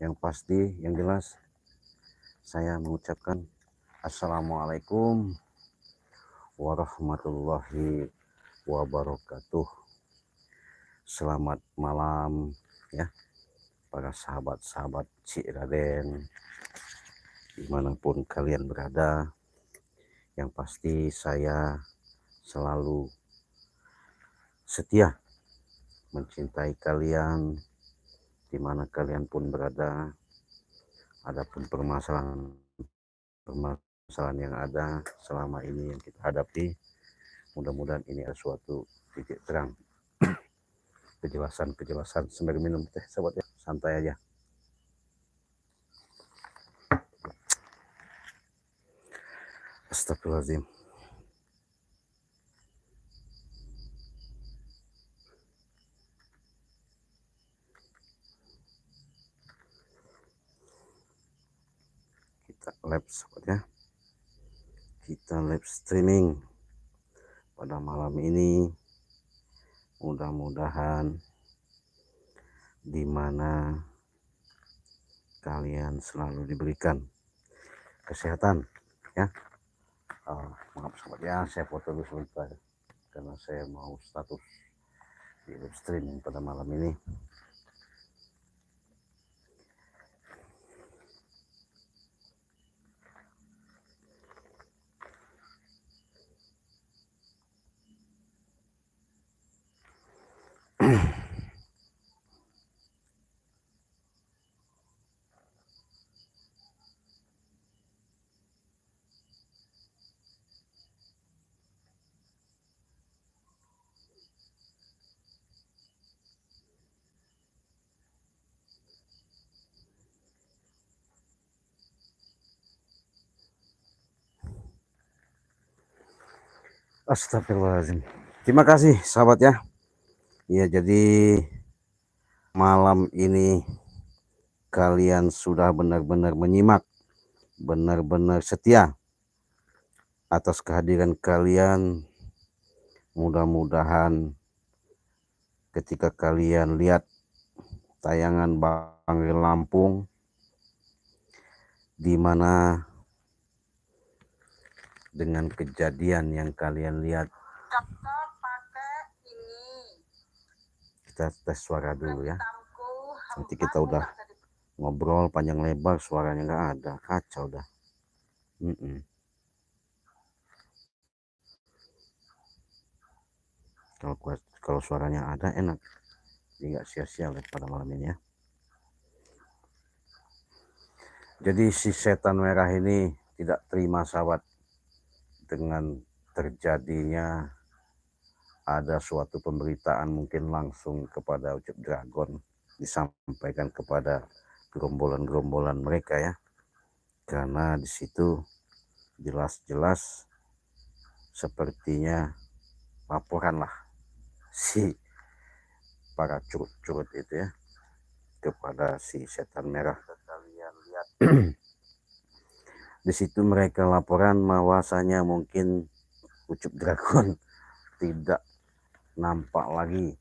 Yang pasti, yang jelas, saya mengucapkan Assalamualaikum warahmatullahi wabarakatuh. Selamat malam ya para sahabat-sahabat Cik Raden dimanapun kalian berada. Yang pasti saya selalu setia mencintai kalian dimana kalian pun berada. Adapun permasalahan yang ada selama ini yang kita hadapi, mudah-mudahan ini ada suatu titik terang, kejelasan sembari minum teh sahabat ya, santai aja. Astagfirullahaladzim. Kita live sahabat ya, kita live streaming pada malam ini. Mudah-mudahan dimana kalian selalu diberikan kesehatan ya. Maaf sahabat ya, saya foto dulu sebentar karena saya mau status di live streaming pada malam ini. Astagfirullahaladzim. Terima kasih sahabat ya. Ya, jadi malam ini kalian sudah benar-benar menyimak, benar-benar setia atas kehadiran kalian. Mudah-mudahan ketika kalian lihat tayangan Bang Lampung di mana dengan kejadian yang kalian lihat, kita tes suara dulu ya. Nanti kita udah ngobrol panjang lebar, suaranya nggak ada, kacau dah. Kalau suaranya ada enak, jadi nggak sia-sia pada malam ini ya. Jadi si setan merah ini tidak terima sahabat dengan terjadinya ada suatu pemberitaan mungkin langsung kepada Ucup Dragon, disampaikan kepada gerombolan-gerombolan mereka ya, karena di situ jelas-jelas sepertinya laporan lah si para curut-curut itu ya kepada si setan merah. Kalian lihat di situ mereka laporan bahwasanya mungkin Ucup Dragon tidak nampak lagi,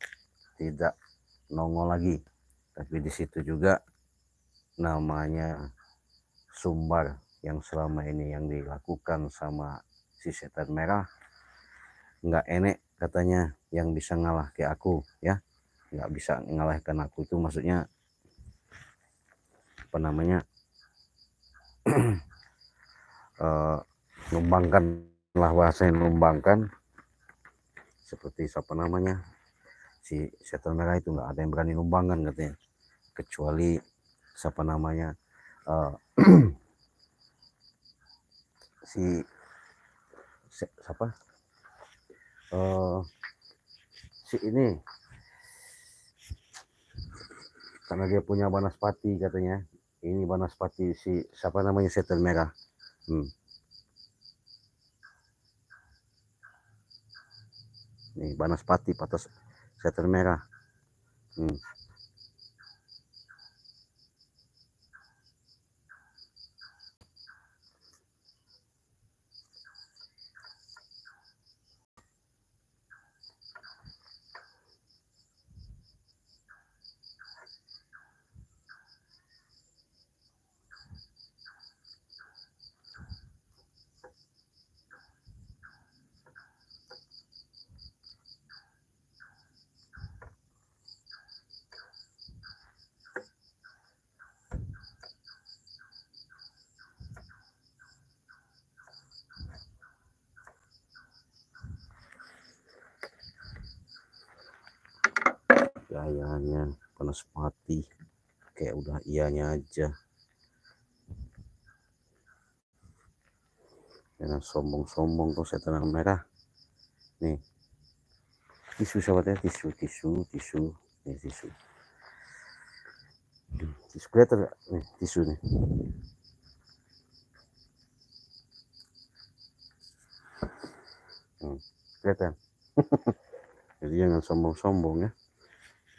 tidak nongol lagi. Tapi di situ juga namanya sumbar yang selama ini yang dilakukan sama si setan merah nggak enek katanya yang bisa ngalah ke aku ya, nggak bisa ngalahkan aku itu maksudnya apa namanya numbangkan lah, bahasa numbangkan seperti siapa namanya si setan merah itu nggak ada yang berani numbangkan katanya kecuali siapa namanya siapa si ini karena dia punya Banaspati katanya, ini Banaspati si siapa namanya setan merah. Nih Banaspati patas setan merah. ketenagannya panas mati, kayak udah ianya aja. Jangan sombong-sombong tuh setan merah. Nih, tisu sahabatnya, tisu, nih tisu. Tisu kelihatan nggak? Nih tisu nih. Kelihatan. Jadi jangan sombong-sombong ya.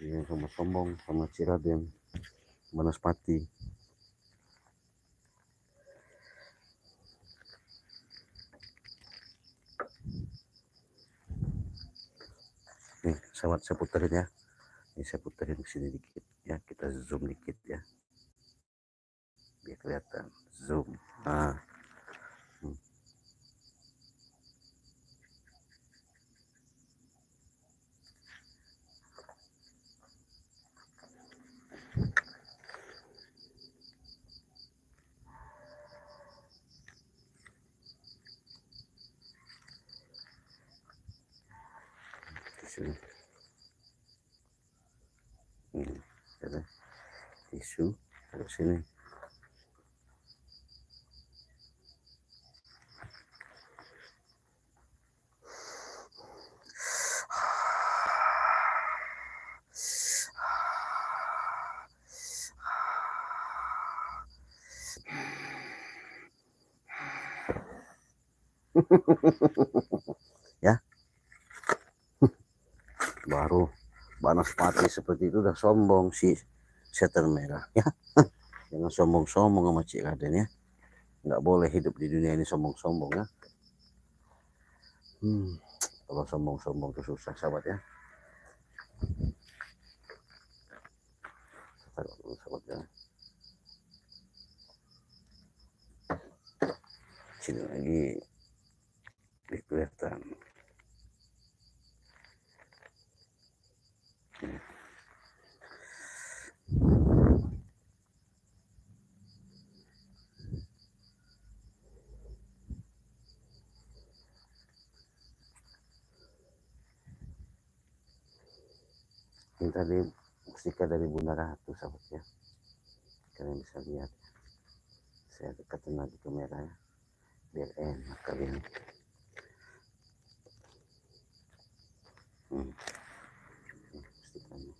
Jangan sombong-sombong sama si Raden Banaspati. Nih, sahabat saya puterin ya. Ini saya puterin ke sini dikit ya. Kita zoom dikit ya. Biar kelihatan. Zoom. Nah. Tisu. Ada tisu taruh sini. Ya, baru Banaspati seperti itu udah sombong si setan merah ya. Jangan sombong-sombong sama Cik Raden ya. Nggak boleh hidup di dunia ini sombong-sombong ya. Kalau sombong-sombong itu susah sahabat ya. Taruh dulu sahabat ya. Sini lagi kelihatan. Ini tadi mustika dari Bunda Ratu sahabat ya. Kalian bisa lihat. Saya dekatin lagi kamera ya. Biar enak kalian. Mustikanya.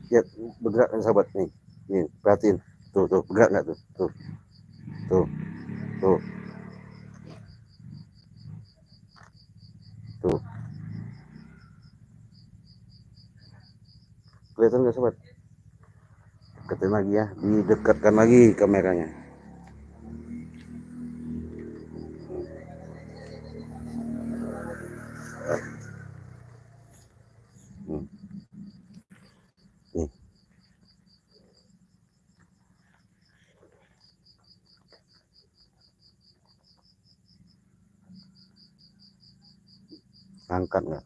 Ya, bergerak kan sahabat nih. Nih, perhatiin. Tuh, bergerak nggak tuh? Tuh. Tuh. Kelihatan nggak sahabat? Deketin lagi ya, didekatkan lagi kameranya. Nih. Angkat nggak?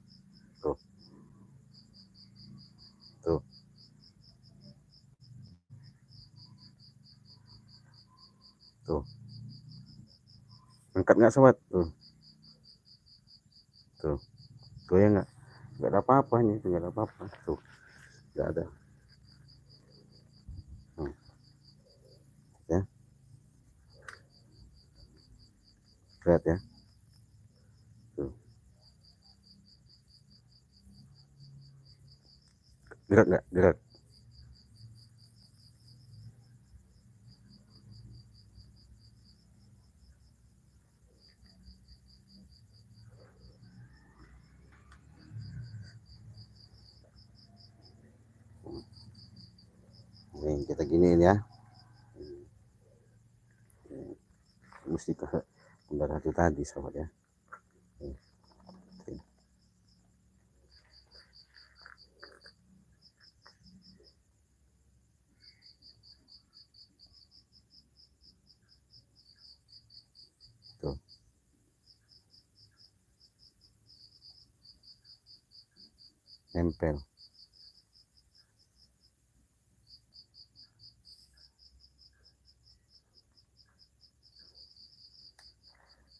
Tuh. Angkat nggak sobat? Tuh ya nggak ada apa-apanya, nggak ada apa-apa. Tuh, nggak ada. Ya, lihat ya. Tuh, gerak nggak? Gerak. Nih kita giniin ya. Mesti ke Bunda Ratu tadi sobat ya. nempel.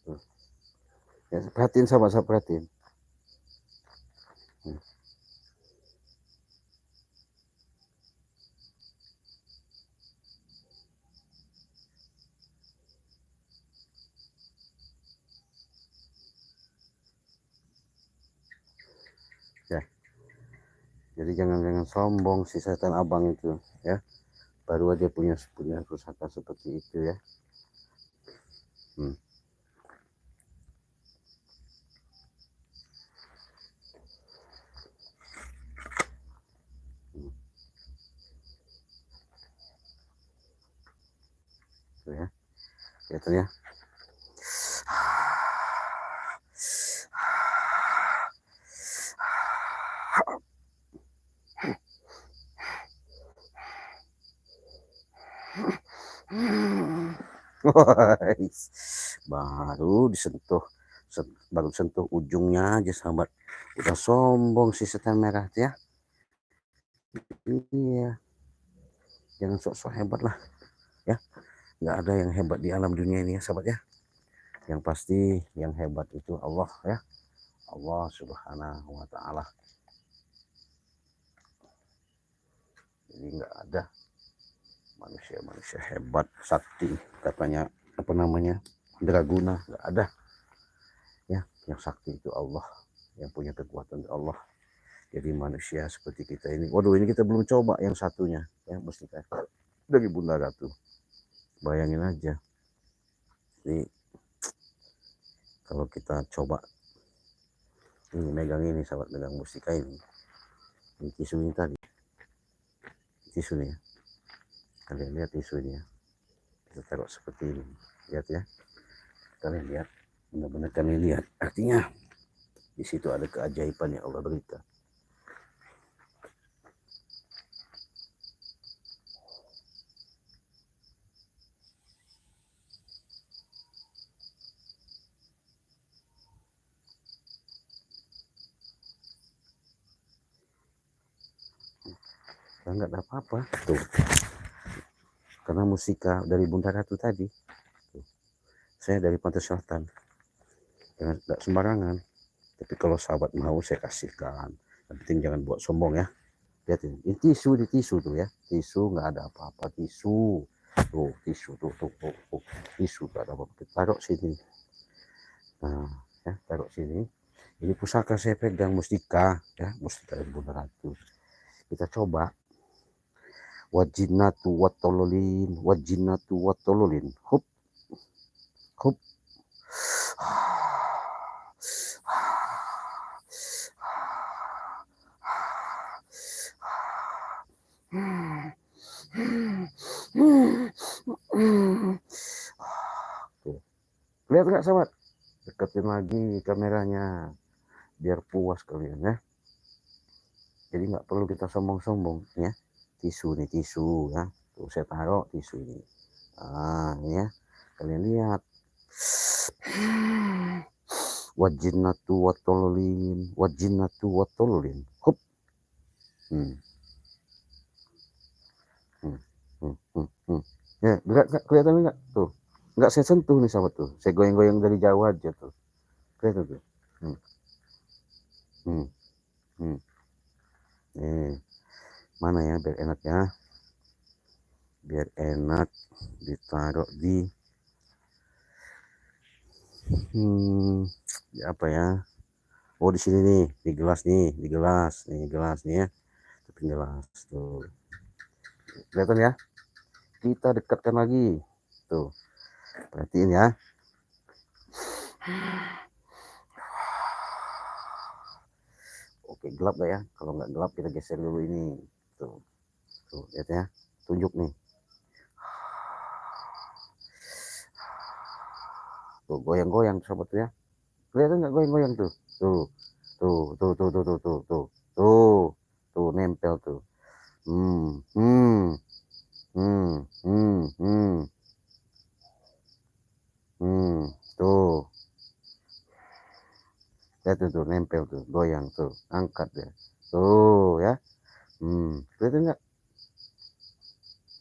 Tuh. Ya, perhatiin sahabat, saya perhatiin. Ya, jadi jangan sombong si setan abang itu ya, baru aja punya kerusakan seperti itu ya. Tuh ya, kelihatan ya. baru disentuh baru sentuh ujungnya aja sahabat, udah sombong si setan merah ya. Iya, jangan sok-sok hebat lah ya, nggak ada yang hebat di alam dunia ini ya sahabat ya. Yang pasti yang hebat itu Allah ya, Allah subhanahu wa ta'ala. Jadi nggak ada manusia hebat sakti katanya apa namanya Draguna, nggak ada ya. Yang sakti itu Allah, yang punya kekuatan Allah. Jadi manusia seperti kita ini, waduh ini kita belum coba yang satunya ya, mesti dari Bunda Ratu, bayangin aja. Jadi kalau kita coba ini megang ini sahabat, megang mustika ini tisu ini tadi, tisu nih ya, kalian lihat tisu ini ya, kita taruh seperti ini, lihat ya, kalian lihat, benar-benar kalian lihat, artinya di situ ada keajaiban yang Allah berikan. Enggak ada apa-apa tuh, karena musika dari Bunda Ratu tadi tuh. Saya dari Pantai Selatan, enggak sembarangan, tapi kalau sahabat mau saya kasihkan, yang penting jangan buat sombong ya. Lihat ini tisu, di tisu tuh ya, tisu nggak ada apa-apa, tisu tuh, tisu tuh, tisu nggak ada apa-apa, kita taruh sini, nah ya taruh sini. Ini pusaka saya pegang, mustika ya, mustika dari Bunda Ratu. Kita coba wajinatu watololin, wajinatu watololin, hup hup. Tuh. Lihat nggak sahabat? Deketin lagi kameranya biar puas kalian ya. Jadi nggak perlu kita sombong-sombong ya. Tisu nih, tisu ya. Tuh saya taruh tisu ini. Ah ini ya. Kalian lihat. Wajinatu watololin, wajinatu watololin. Hup. Ya, kelihatan enggak tuh? Enggak saya sentuh nih sahabat tuh. Saya goyang-goyang dari jauh aja tuh. Kelihatan tuh. Hmm. Hmm. Hmm. Mana ya biar enak ya? Biar enak ditaruh di ya apa ya? Oh di sini nih, di gelas nih, di gelas nih ya. Tapi gelas tuh. Kelihatan ya? Kita dekatkan lagi. Tuh. Perhatiin ya. Oke, gelap gak ya? Kalau nggak gelap kita geser dulu ini. Tuh. Tuh, lihat ya. Tunjuk nih. Tuh, goyang-goyang sahabat tuh ya. Kelihatan nggak goyang-goyang tuh? Tuh. Tuh, nempel tuh. Hmm, hmm, hmm, hmm, hmm, tuh. Lihat tuh, nempel tuh, goyang tuh, angkat ya. Tuh ya. Kelihatan nggak?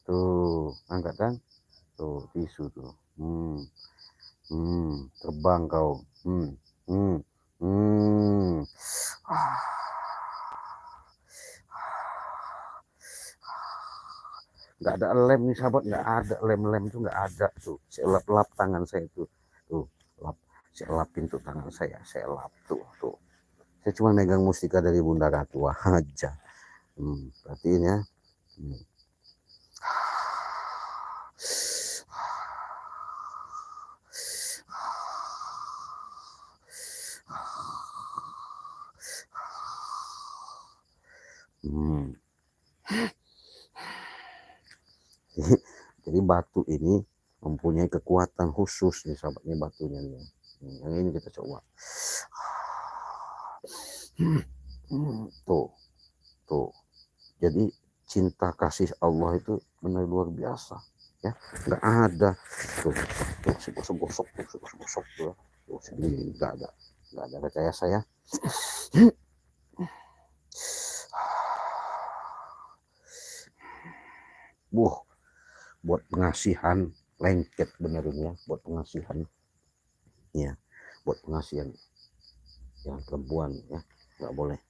Tuh, angkat kan? Tuh, tisu tuh. Terbang kau. Hmm. Hmm. Nggak ada lem nih sahabat, nggak ada lem tuh, nggak ada tuh. Saya lap tangan saya tuh lap, saya lapin tuh tangan saya lap tuh. Saya cuma megang mustika dari Bunda Ratu aja. Perhatiin ya. Hmm. Jadi batu ini mempunyai kekuatan khusus nih sahabatnya batunya nih. Yang ini kita coba. Tuh. Jadi cinta kasih Allah itu benar luar biasa ya. Nggak ada tuh gosok tuh. Tuh segini nggak ada percaya saya. Buat pengasihan lengket benernya, buat pengasihan ya, buat pengasihan yang perempuan ya, nggak boleh.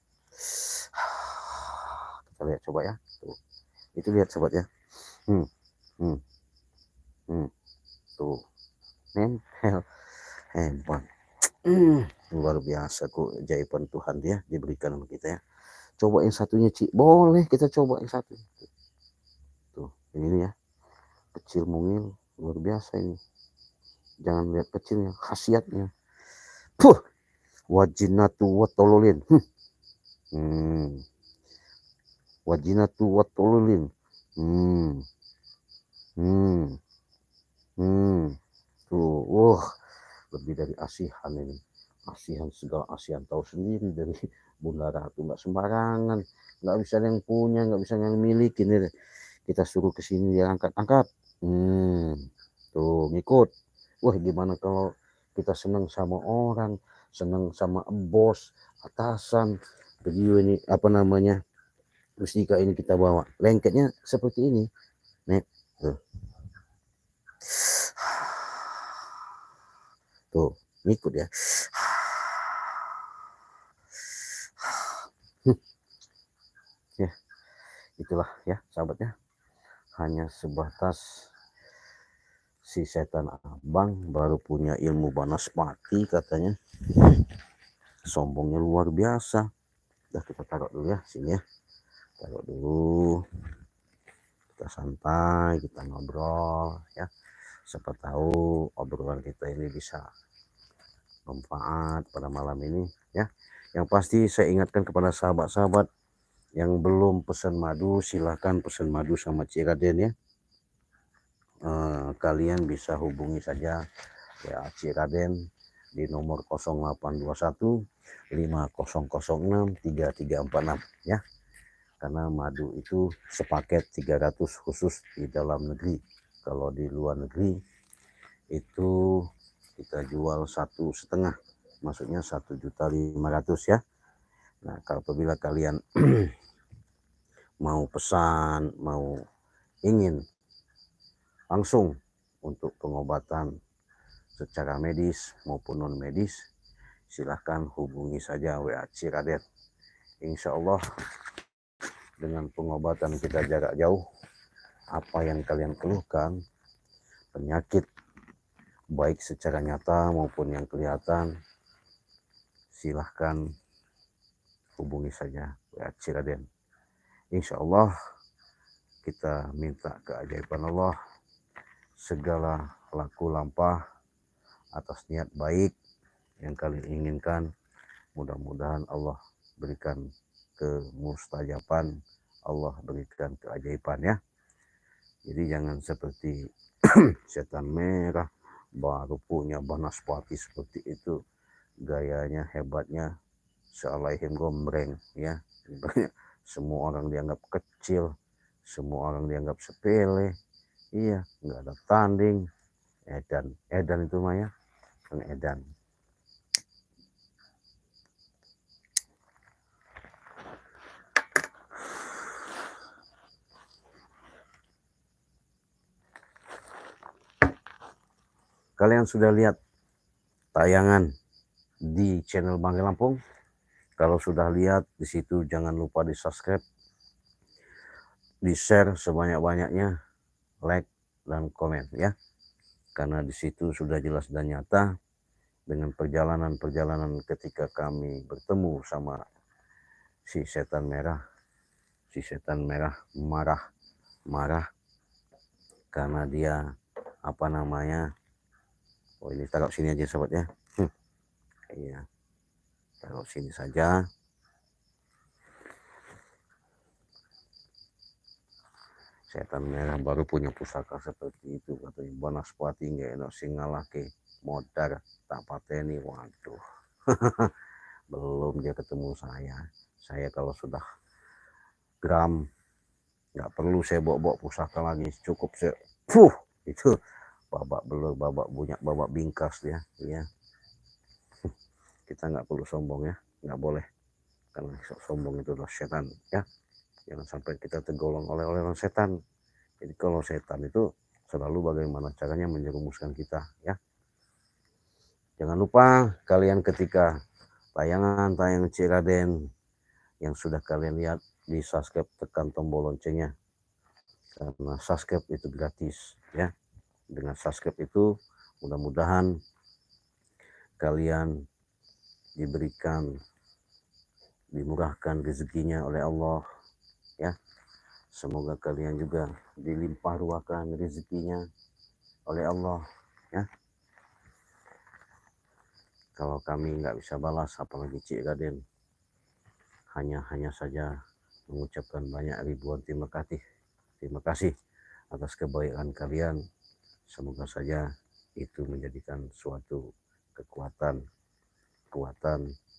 Kita lihat coba ya, tuh itu lihat sobat ya. hmm, hmm, hmm. Tuh nempel, hebat. Luar biasa kok keajaiban Tuhan ya diberikan sama kita ya. Coba yang satunya Ci, boleh kita coba yang satu tuh ini ya, kecil mungil luar biasa ini. Jangan lihat kecilnya, khasiatnya. Wajinatu watololin. Wajinatu watololin. Hmm. Tuh, lebih dari asihan ini. Asihan segala asihan tahu sendiri dari Bunda Ratu, nggak sembarangan, nggak bisa yang punya, nggak bisa yang miliki nih. Kita suruh ke sini dia angkat. Tuh ngikut. Wah, gimana kalau kita senang sama orang, senang sama bos, atasan, begitu ini apa namanya, mustika ini kita bawa. Lengketnya seperti ini. Nih, tuh ngikut ya. Ya, itulah ya sahabatnya. Hanya sebatas si setan abang baru punya ilmu Banaspati katanya. Sombongnya luar biasa. Udah kita taruh dulu ya sini ya. Taruh dulu. Kita santai, kita ngobrol ya. Siapa tahu obrolan kita ini bisa manfaat pada malam ini ya. Yang pasti saya ingatkan kepada sahabat-sahabat yang belum pesan madu, silahkan pesan madu sama Cik Raden ya. Kalian bisa hubungi saja ya Cik Raden di nomor 0821 5006 3346 ya. Karena madu itu sepaket 300 khusus di dalam negeri. Kalau di luar negeri itu kita jual 1,5, maksudnya 1.500.000 ya. Nah, kalau apabila kalian mau pesan, mau ingin langsung untuk pengobatan secara medis maupun non medis, silahkan hubungi saja WA Cik Raden. Insya Allah dengan pengobatan kita jarak jauh, apa yang kalian keluhkan, penyakit baik secara nyata maupun yang kelihatan, silahkan hubungi saja WA Cik Raden. Insya Allah kita minta keajaiban Allah, segala laku lampah atas niat baik yang kalian inginkan, mudah-mudahan Allah berikan kemustajaban, Allah berikan keajaiban ya. Jadi jangan seperti setan merah baru punya Banaspati seperti itu, gayanya hebatnya sealaihim gombreng ya. Semua orang dianggap kecil, semua orang dianggap sepele, iya, nggak ada tanding. Edan itu mah ya, Kang Edan. kalian sudah lihat tayangan di channel Bangke Lampung? Kalau sudah lihat di situ jangan lupa di subscribe, di share sebanyak-banyaknya, like dan komen ya. Karena di situ sudah jelas dan nyata dengan perjalanan ketika kami bertemu sama si setan merah. Si setan merah marah karena dia apa namanya, oh ini taruh sini aja sobat ya. Iya, taruh sini saja. Setan merah baru punya pusaka seperti itu, katanya Banaspati nggak enak singalah ke modar tak pateni. Waduh. Belum dia ketemu saya kalau sudah gram nggak perlu saya bawa pusaka lagi, cukup saya itu babak belur, babak bunyak, babak bingkas dia. Iya, kita nggak perlu sombong ya, nggak boleh, karena sombong itu adalah setan ya. Jangan sampai kita tergolong oleh orang setan. Jadi kalau setan itu selalu bagaimana caranya menjerumuskan kita ya. Jangan lupa kalian ketika tayangan Cik Raden yang sudah kalian lihat, di subscribe, tekan tombol loncengnya, karena subscribe itu gratis ya. Dengan subscribe itu mudah-mudahan kalian dimurahkan rezekinya oleh Allah ya. Semoga kalian juga dilimpah ruahkan rezekinya oleh Allah ya. Kalau kami nggak bisa balas, apalagi Cik Raden, hanya saja mengucapkan banyak ribuan terima kasih atas kebaikan kalian. Semoga saja itu menjadikan suatu kekuatan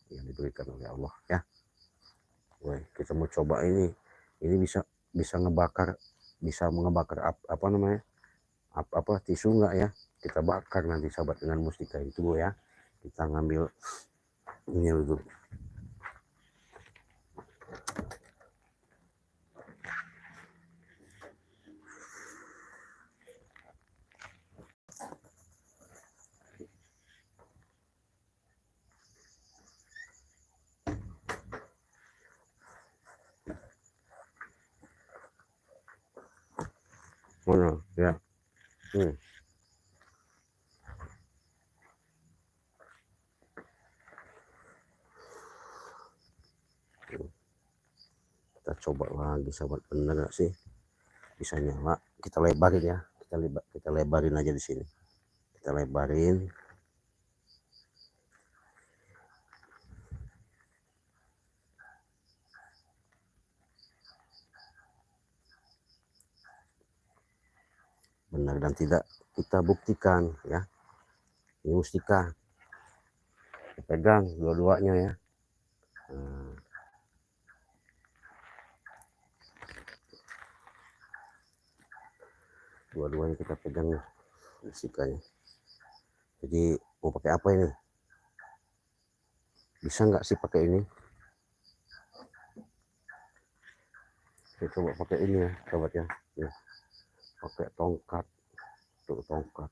yang diberikan oleh Allah ya. Woi, kita mau coba ini bisa ngebakar, bisa mengebakar apa namanya, apa tisu enggak ya, kita bakar nanti sahabat dengan mustika itu ya. Kita ngambil ini dulu. Mana ya. Kita coba lagi sahabat, bener gak sih bisa nyala? Kita lebarin ya, kita lebarin aja di sini, kita lebarin. Benar dan tidak kita buktikan ya. Ini mustika, pegang dua-duanya ya. Dua-duanya kita pegang mustikanya. Jadi mau pakai apa ini? Bisa nggak sih pakai ini? Saya coba pakai ini ya sobat ya. Pakai tongkat, tuh tongkat.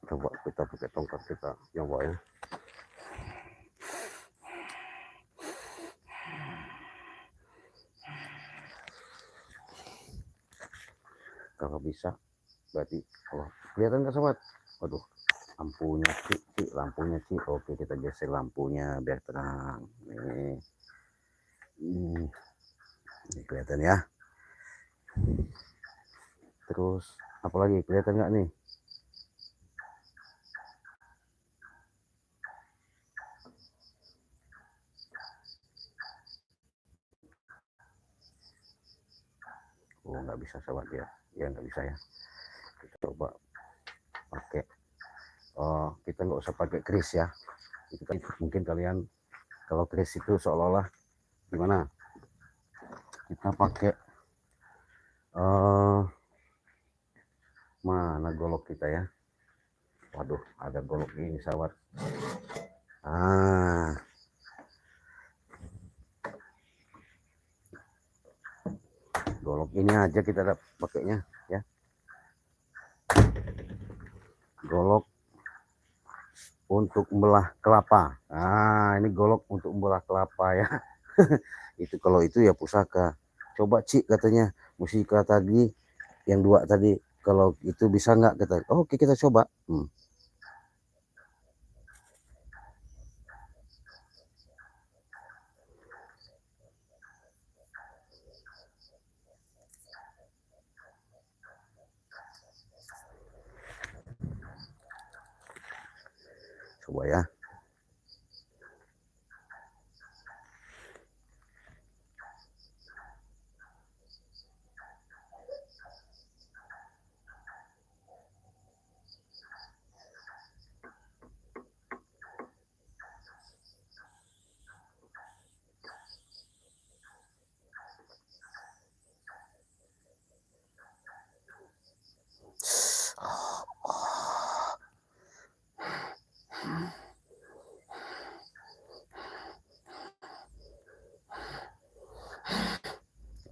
Coba kita pakai tongkat, kita coba ya. Kalau bisa berarti, kalau kelihatan nggak sobat? Waduh, lampunya sih. Oke, kita geser lampunya biar terang nih. Ini kelihatan ya. Terus apalagi kelihatan nggak nih? Oh, nggak bisa sobat ya. Ya nggak bisa ya. Kita coba pakai, kita nggak usah pakai kris ya. Itu kan mungkin kalian kalau kris itu seolah-olah gimana, kita pakai mana golok kita ya. Waduh, ada golok ini sahabat. Golok ini aja kita pakainya ya. golok untuk membelah kelapa. Nah, ini golok untuk membelah kelapa ya. Itu kalau itu ya pusaka. Coba Cik katanya musika tadi yang dua tadi, kalau itu bisa nggak kita? Oke, kita coba. Coba ya.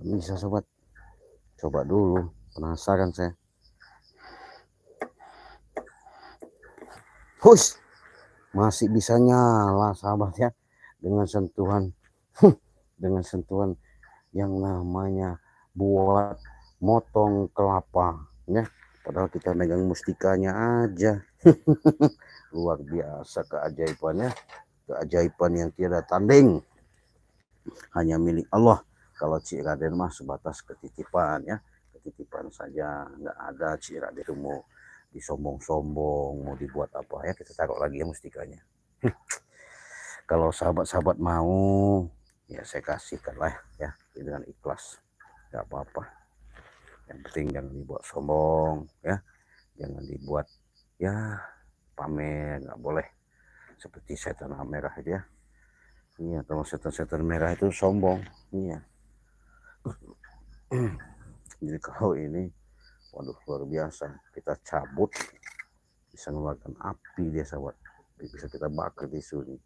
Bisa sobat, coba dulu, penasaran saya. Hush, masih bisa nyala sahabat ya, dengan sentuhan dengan sentuhan yang namanya buat motong kelapa ya, padahal kita megang mustikanya aja. Luar biasa keajaibannya, keajaiban yang tiada tanding, hanya milik Allah. Kalau Cik Raden mah sebatas ketitipan ya, ketitipan saja, nggak ada Cik Raden itu mau disombong-sombong, mau dibuat apa ya, kita taruh lagi ya mustikanya. Kalau sahabat-sahabat mau ya saya kasihkan lah ya dengan ikhlas, nggak apa-apa. Yang penting jangan dibuat sombong ya, jangan dibuat ya pamer, nggak boleh seperti setan merah itu ya. Iya, kalau setan-setan merah itu sombong. Iya. Jadi kalau ini, waduh luar biasa. Kita cabut, bisa mengeluarkan api dia sahabat. Bisa kita bakar tisu ini.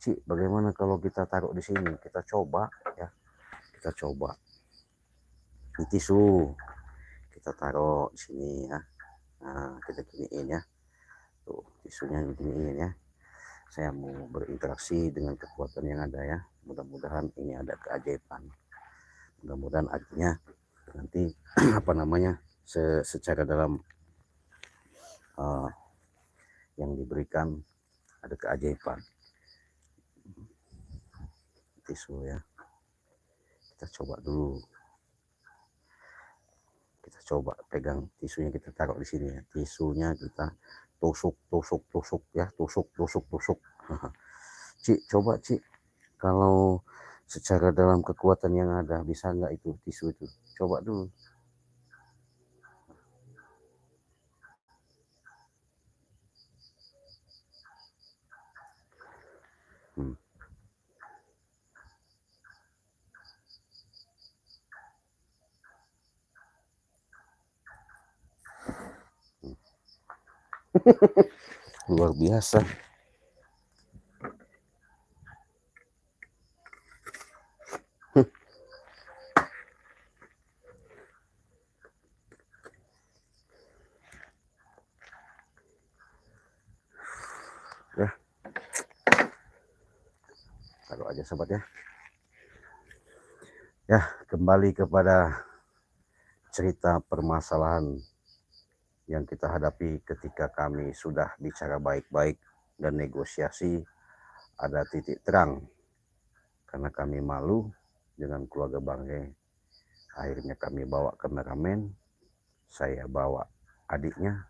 Cik, bagaimana kalau kita taruh di sini? Kita coba ya. Kita coba. Ini tisu. Kita taruh di sini ya. Nah, kita giniin ya. Tuh, tisunya beginiin ya. Saya mau berinteraksi dengan kekuatan yang ada ya. Mudah-mudahan ini ada keajaiban. Mudah-mudahan artinya nanti apa namanya secara dalam yang diberikan ada keajaiban. Tisu ya, kita coba dulu, kita coba pegang tisunya, kita taruh di sini ya, tisunya kita tusuk ya, tusuk. Cik, coba Cik, kalau secara dalam kekuatan yang ada bisa nggak itu tisu itu, coba dulu. Luar biasa. Ya, taruh aja sobat ya. Ya, kembali kepada cerita permasalahan yang kita hadapi ketika kami sudah bicara baik-baik dan negosiasi, ada titik terang. Karena kami malu dengan keluarga Bangge, akhirnya kami bawa kameramen, saya bawa adiknya,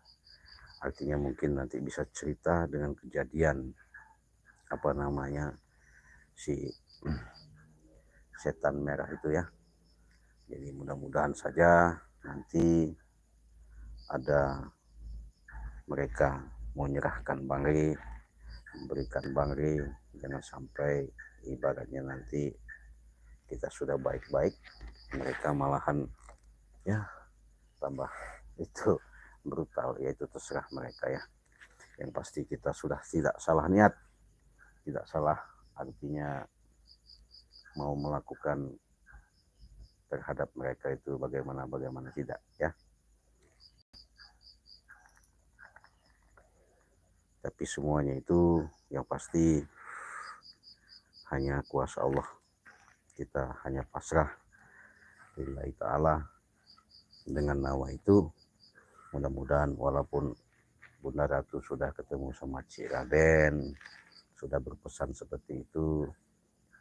artinya mungkin nanti bisa cerita dengan kejadian apa namanya si setan merah itu ya. Jadi mudah-mudahan saja nanti ada mereka mau menyerahkan Bangre, memberikan Bangre, jangan sampai ibaratnya nanti kita sudah baik-baik, mereka malahan ya tambah itu brutal, ya itu terserah mereka ya. Yang pasti kita sudah tidak salah niat, tidak salah artinya mau melakukan terhadap mereka itu bagaimana tidak ya. Tapi semuanya itu yang pasti hanya kuasa Allah. Kita hanya pasrah lillahi ta'ala dengan nawa itu. Mudah-mudahan walaupun Bunda Ratu sudah ketemu sama Cik Raden, sudah berpesan seperti itu,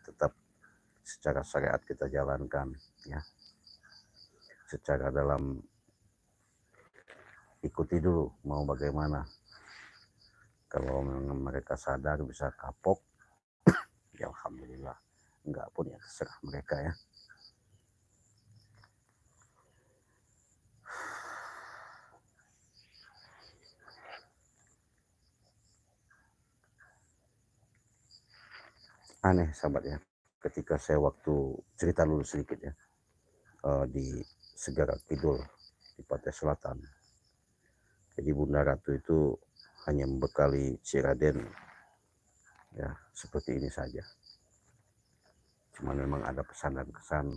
tetap secara syariat kita jalankan ya. Secara dalam ikuti dulu mau bagaimana. Kalau memang mereka sadar bisa kapok, ya alhamdulillah. Enggak pun ya terserah mereka ya. Aneh sahabat ya, ketika saya waktu cerita dulu sedikit ya, di Segara Kidul di Pantai Selatan. Jadi Bunda Ratu itu hanya membekali Cik Raden ya seperti ini saja. Cuman memang ada pesan dan kesan,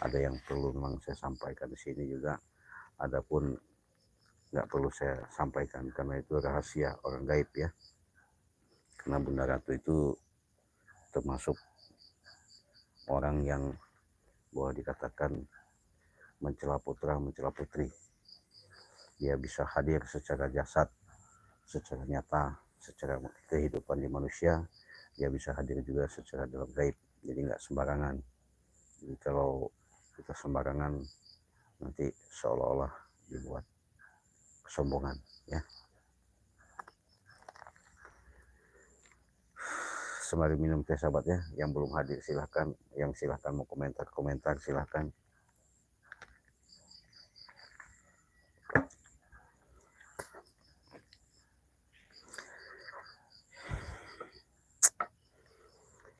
ada yang perlu memang saya sampaikan di sini juga, adapun nggak perlu saya sampaikan karena itu rahasia orang gaib ya. Karena Bunda Ratu itu termasuk orang yang boleh dikatakan mencela putra, mencela putri. Dia bisa hadir secara jasad, secara nyata, secara kehidupan di manusia. Dia bisa hadir juga secara dalam gaib. Jadi nggak sembarangan. Jadi kalau kita sembarangan nanti seolah-olah dibuat kesombongan ya. Sembari minum teh sahabat ya, yang belum hadir silahkan, yang silahkan mau komentar silahkan.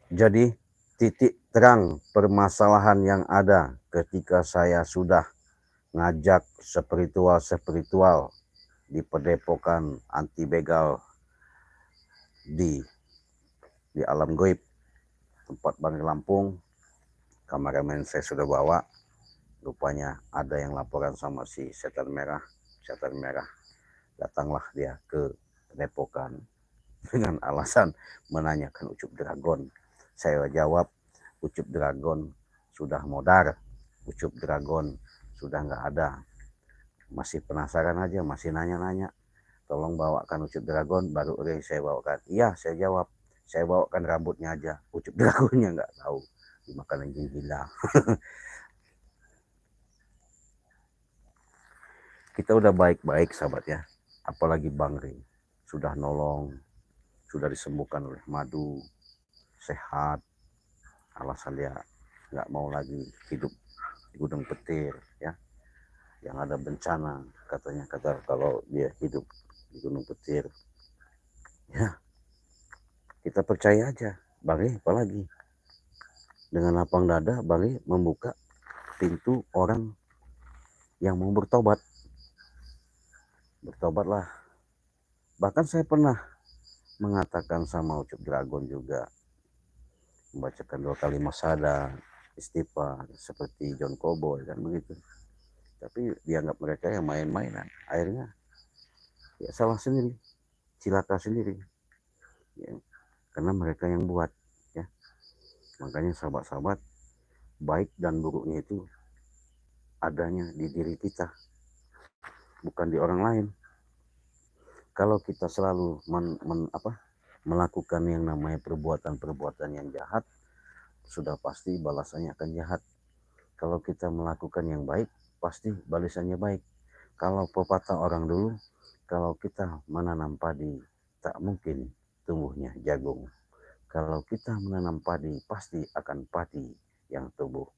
Jadi titik terang permasalahan yang ada ketika saya sudah ngajak spiritual di padepokan anti begal di alam goib tempat Bang Lampung. Kameramen saya sudah bawa, rupanya ada yang laporan sama si setan merah. Datanglah dia ke padepokan dengan alasan menanyakan Ucup Dragon. Saya jawab, Ucup Dragon sudah modar, Ucup Dragon sudah nggak ada. Masih penasaran aja, masih nanya-nanya, tolong bawakan Ucup Dragon. Baru saya bawakan. Iya, saya jawab, saya bawakan rambutnya aja, Ucup Dragonnya nggak tahu, dimakan anjing gila. Kita udah baik-baik sahabat ya, apalagi Bang Ring sudah nolong, sudah disembuhkan oleh madu, sehat. Alasan dia nggak mau lagi hidup di Gunung Petir ya, yang ada bencana katanya, kalau dia hidup di Gunung Petir ya. Kita percaya aja Bang, apalagi dengan lapang dada Bang membuka pintu orang yang mau bertobatlah. Bahkan saya pernah mengatakan sama Ucup Dragon juga, membacakan 2 kali masada istighfar seperti John Cowboy kan begitu. Tapi dianggap mereka yang main-mainan, akhirnya ya salah sendiri, cilaka sendiri ya, karena mereka yang buat ya. Makanya sahabat-sahabat, baik dan buruknya itu adanya di diri kita, bukan di orang lain. Kalau kita selalu melakukan yang namanya perbuatan yang jahat, sudah pasti balasannya akan jahat. Kalau kita melakukan yang baik, pasti balasannya baik. Kalau pepatah orang dulu, kalau kita menanam padi, tak mungkin tumbuhnya jagung. Kalau kita menanam padi, pasti akan padi yang tumbuh.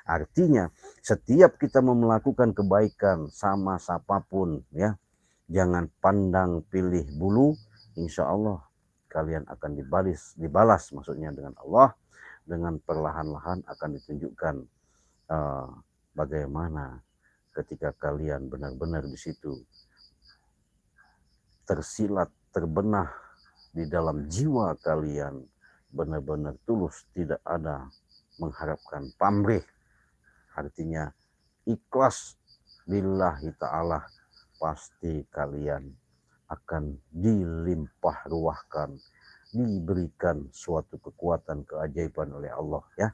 Artinya setiap kita melakukan kebaikan sama siapapun ya, jangan pandang pilih bulu, insya Allah kalian akan dibalas maksudnya dengan Allah, dengan perlahan-lahan akan ditunjukkan bagaimana ketika kalian benar-benar di situ tersilat, terbenah di dalam jiwa kalian, benar-benar tulus, tidak ada mengharapkan pamrih, artinya ikhlas lillahi ta'ala, pasti kalian akan dilimpah ruahkan, diberikan suatu kekuatan keajaiban oleh Allah ya.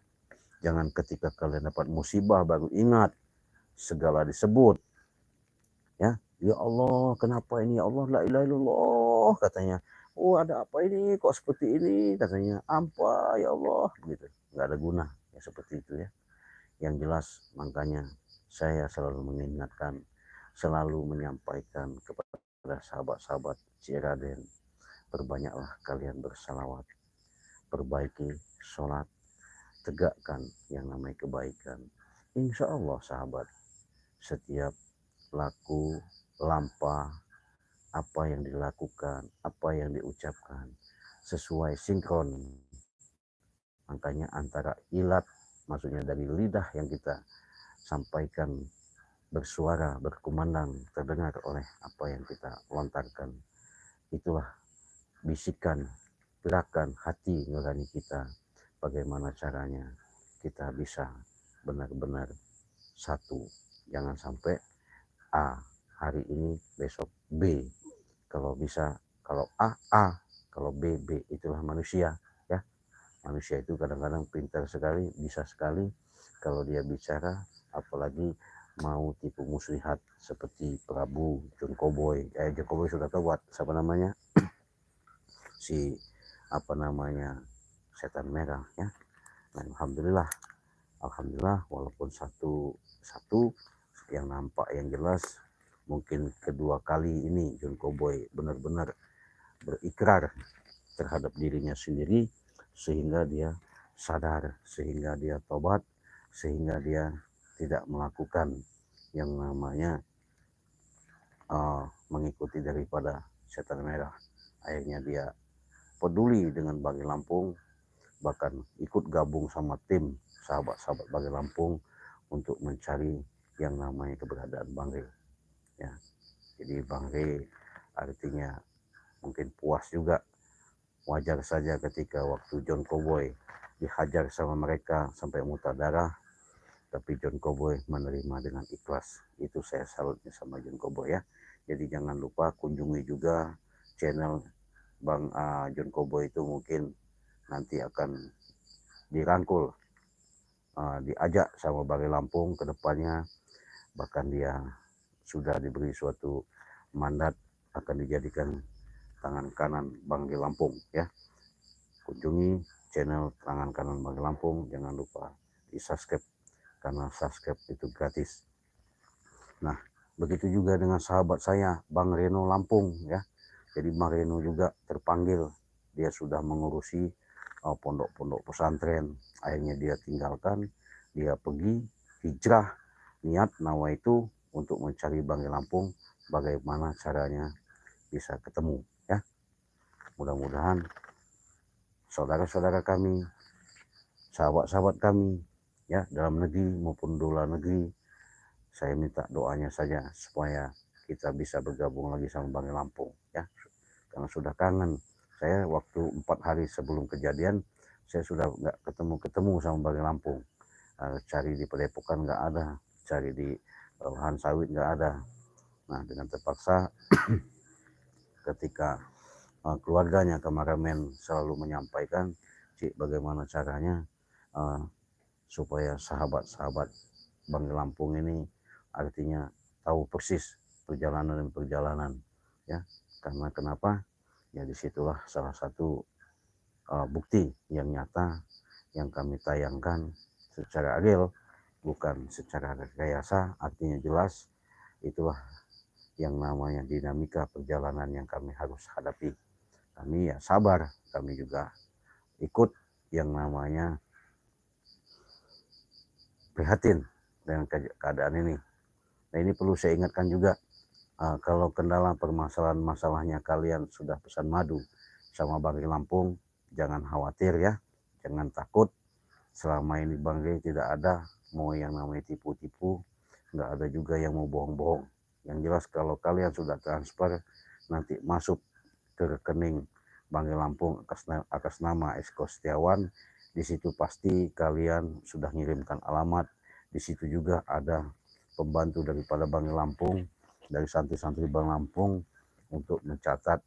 Jangan ketika kalian dapat musibah baru ingat segala disebut ya. Ya Allah, kenapa ini ya Allah, la ilaha illallah katanya. Oh, ada apa ini kok seperti ini katanya. Apa ya Allah gitu. Nggak ada guna ya seperti itu ya. Yang jelas makanya saya selalu mengingatkan, selalu menyampaikan kepada sahabat-sahabat Ciraden, perbanyaklah kalian bersalawat, perbaiki sholat, tegakkan yang namanya kebaikan. Insya Allah sahabat, setiap laku, lampa, apa yang dilakukan, apa yang diucapkan, sesuai sinkron. Makanya antara ilat, maksudnya dari lidah yang kita sampaikan, bersuara, berkumandang, terdengar oleh apa yang kita lontarkan. Itulah bisikan, gerakan hati nurani kita. Bagaimana caranya kita bisa benar-benar satu. Jangan sampai A hari ini, besok B. Kalau bisa, kalau A, kalau B. Itulah manusia ya. Manusia itu kadang-kadang pintar sekali, bisa sekali kalau dia bicara, apalagi mau tipu muslihat seperti Prabu John Cowboy. John Cowboy sudah tahu buat siapa namanya, si apa namanya, setan merah ya. Dan alhamdulillah walaupun satu yang nampak yang jelas, mungkin kedua kali ini John Cowboy benar-benar berikrar terhadap dirinya sendiri, sehingga dia sadar, sehingga dia tobat, sehingga dia tidak melakukan yang namanya mengikuti daripada setan merah. Akhirnya dia peduli dengan Banggai Lampung, bahkan ikut gabung sama tim sahabat-sahabat Banggai Lampung untuk mencari yang namanya keberadaan Banggai ya. Jadi Banggai artinya mungkin puas juga. Wajar saja ketika waktu John Cowboy dihajar sama mereka sampai muntah darah, tapi John Cowboy menerima dengan ikhlas. Itu saya salutnya sama John Cowboy ya. Jadi jangan lupa kunjungi juga channel Bang John Cowboy, itu mungkin nanti akan dirangkul, diajak sama Banggai Lampung ke depannya. Bahkan dia sudah diberi suatu mandat akan dijadikan tangan kanan Banggai Lampung ya. Kunjungi channel tangan kanan Banggai Lampung, jangan lupa di subscribe karena subscribe itu gratis. Nah, begitu juga dengan sahabat saya Bang Reno Lampung ya. Jadi Bang Reno juga terpanggil, dia sudah mengurusi pondok-pondok pesantren. Akhirnya dia tinggalkan, dia pergi hijrah, niat nawa itu untuk mencari Banggai Lampung, bagaimana caranya bisa ketemu ya. Mudah-mudahan saudara-saudara kami, sahabat-sahabat kami ya, dalam negeri maupun di luar negeri, saya minta doanya saja supaya kita bisa bergabung lagi sama Banggai Lampung ya, karena sudah kangen. Saya waktu 4 hari sebelum kejadian, saya sudah nggak ketemu sama Banggai Lampung. Cari di Padepokan nggak ada, cari di lahan sawit nggak ada. Nah, dengan terpaksa ketika keluarganya kameramen selalu menyampaikan, Cik, bagaimana caranya supaya sahabat-sahabat Banggai Lampung ini artinya tahu persis perjalanan ya. Karena kenapa ya, disitulah salah satu bukti yang nyata yang kami tayangkan secara real, bukan secara rekayasa. Artinya jelas itulah yang namanya dinamika perjalanan yang kami harus hadapi. Kami ya sabar, kami juga ikut yang namanya prihatin dengan keadaan ini. Nah, ini perlu saya ingatkan juga, kalau kendala permasalahan masalahnya kalian sudah pesan madu sama Banggai Lampung, jangan khawatir ya, jangan takut. Selama ini Banggai tidak ada mau yang namanya tipu-tipu, nggak ada juga yang mau bohong-bohong. Yang jelas kalau kalian sudah transfer, nanti masuk ke rekening Banggai Lampung atas nama Eko Setiawan, di situ pasti kalian sudah ngirimkan alamat. Di situ juga ada pembantu daripada Banggai Lampung, dari santri-santri Banggai Lampung untuk mencatat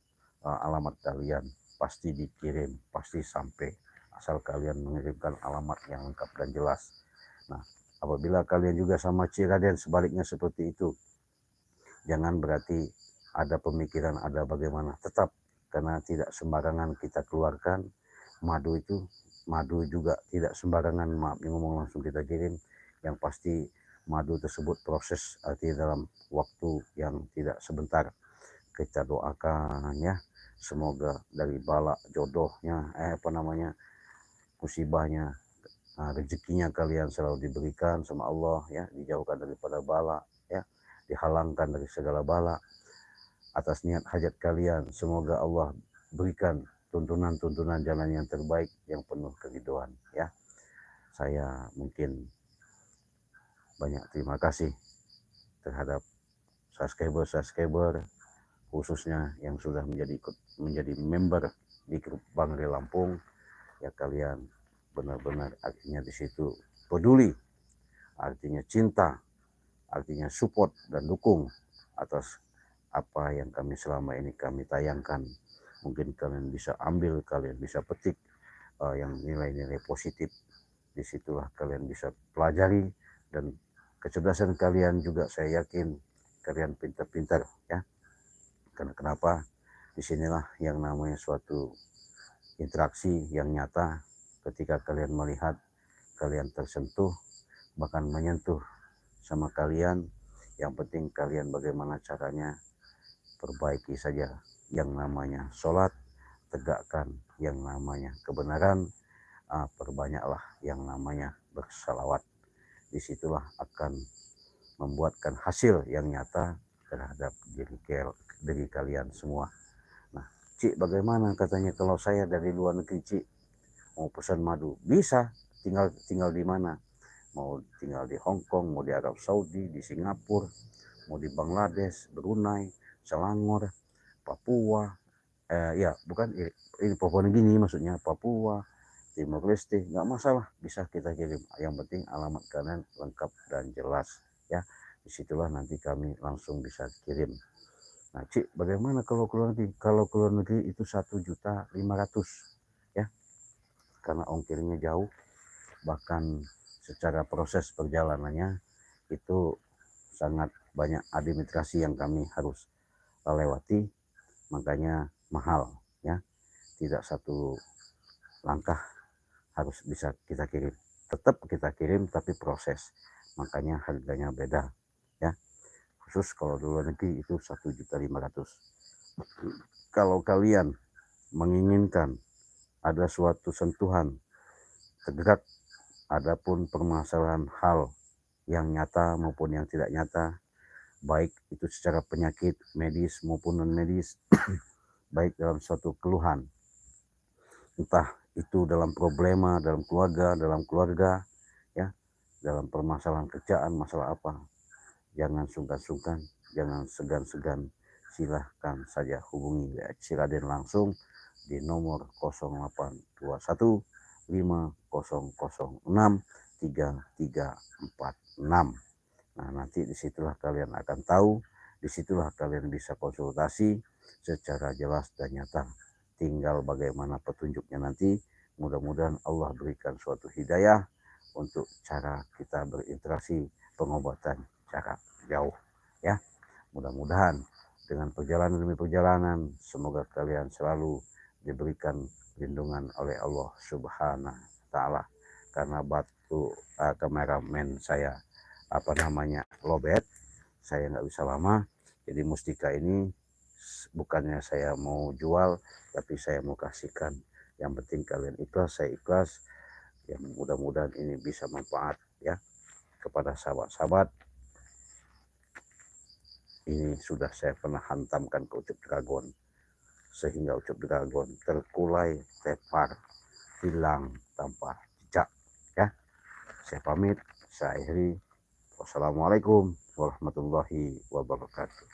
alamat kalian. Pasti dikirim, pasti sampai, asal kalian mengirimkan alamat yang lengkap dan jelas. Nah, apabila kalian juga sama Ciraden sebaliknya seperti itu, jangan berarti ada pemikiran ada bagaimana, tetap, karena tidak sembarangan kita keluarkan madu itu. Madu juga tidak sembarangan, maaf ngomong, langsung kita kirim. Yang pasti madu tersebut proses, artinya dalam waktu yang tidak sebentar. Kita doakan ya, semoga dari bala jodohnya, musibahnya, rezekinya kalian selalu diberikan sama Allah ya, dijauhkan daripada bala ya, dihalangkan dari segala bala. Atas niat hajat kalian, semoga Allah berikan tuntunan jalan yang terbaik yang penuh keridhaan ya. Saya mungkin banyak terima kasih terhadap subscriber khususnya yang sudah menjadi member di grup Bangre Lampung ya. Kalian benar-benar artinya di situ peduli, artinya cinta, artinya support dan dukung atas apa yang kami selama ini kami tayangkan. Mungkin kalian bisa ambil, kalian bisa petik yang nilai-nilai positif. Disitulah kalian bisa pelajari, dan kecerdasan kalian juga saya yakin kalian pintar-pintar ya. Karena kenapa? Disinilah yang namanya suatu interaksi yang nyata, ketika kalian melihat, kalian tersentuh, bahkan menyentuh sama kalian. Yang penting kalian bagaimana caranya, perbaiki saja yang namanya sholat, tegakkan yang namanya kebenaran, perbanyaklah yang namanya bersalawat. Disitulah akan membuatkan hasil yang nyata terhadap diri kalian semua. Nah, Cik, bagaimana katanya kalau saya dari luar negeri, Cik, mau pesan madu? Bisa, tinggal di mana? Mau tinggal di Hong Kong, mau di Arab Saudi, di Singapura, mau di Bangladesh, Brunei, Selangor, Papua, ini Papua Nugini maksudnya, Papua, Timor Leste, nggak masalah, bisa kita kirim. Yang penting alamat kalian lengkap dan jelas ya. Disitulah nanti kami langsung bisa kirim. Nah, Cik, bagaimana kalau keluar negeri? Kalau keluar negeri itu 1.500.000 ya, karena ongkirnya jauh, bahkan secara proses perjalanannya itu sangat banyak administrasi yang kami harus lewati, makanya mahal ya. Tidak satu langkah harus bisa kita kirim, tetap kita kirim tapi proses, makanya harganya beda ya. Khusus kalau di luar negeri itu 1.500.000. Kalau kalian menginginkan ada suatu sentuhan tergerak, adapun permasalahan hal yang nyata maupun yang tidak nyata, baik itu secara penyakit medis maupun non medis, baik dalam suatu keluhan, entah itu dalam problema dalam keluarga ya, dalam permasalahan kerjaan, masalah apa, jangan sungkan-sungkan, jangan segan-segan, silahkan saja hubungi Ciraden langsung di nomor 0821 5006 3346. Nah, nanti disitulah kalian akan tahu, disitulah kalian bisa konsultasi secara jelas dan nyata. Tinggal bagaimana petunjuknya nanti. Mudah-mudahan Allah berikan suatu hidayah untuk cara kita berinteraksi pengobatan jarak jauh ya. Mudah-mudahan dengan perjalanan demi perjalanan, semoga kalian selalu diberikan lindungan oleh Allah Subhanahu wa Ta'ala. Karena batu kameramen saya lobet, saya nggak bisa lama, jadi mustika ini bukannya saya mau jual, tapi saya mau kasihkan. Yang penting kalian ikhlas, saya ikhlas. Ya, mudah-mudahan ini bisa manfaat ya kepada sahabat-sahabat. Ini sudah saya pernah hantamkan ke Ucup Dragon, sehingga Ucup Dragon terkulai, tepar, hilang tanpa jejak ya. Saya pamit, saya akhiri. Wassalamualaikum warahmatullahi wabarakatuh.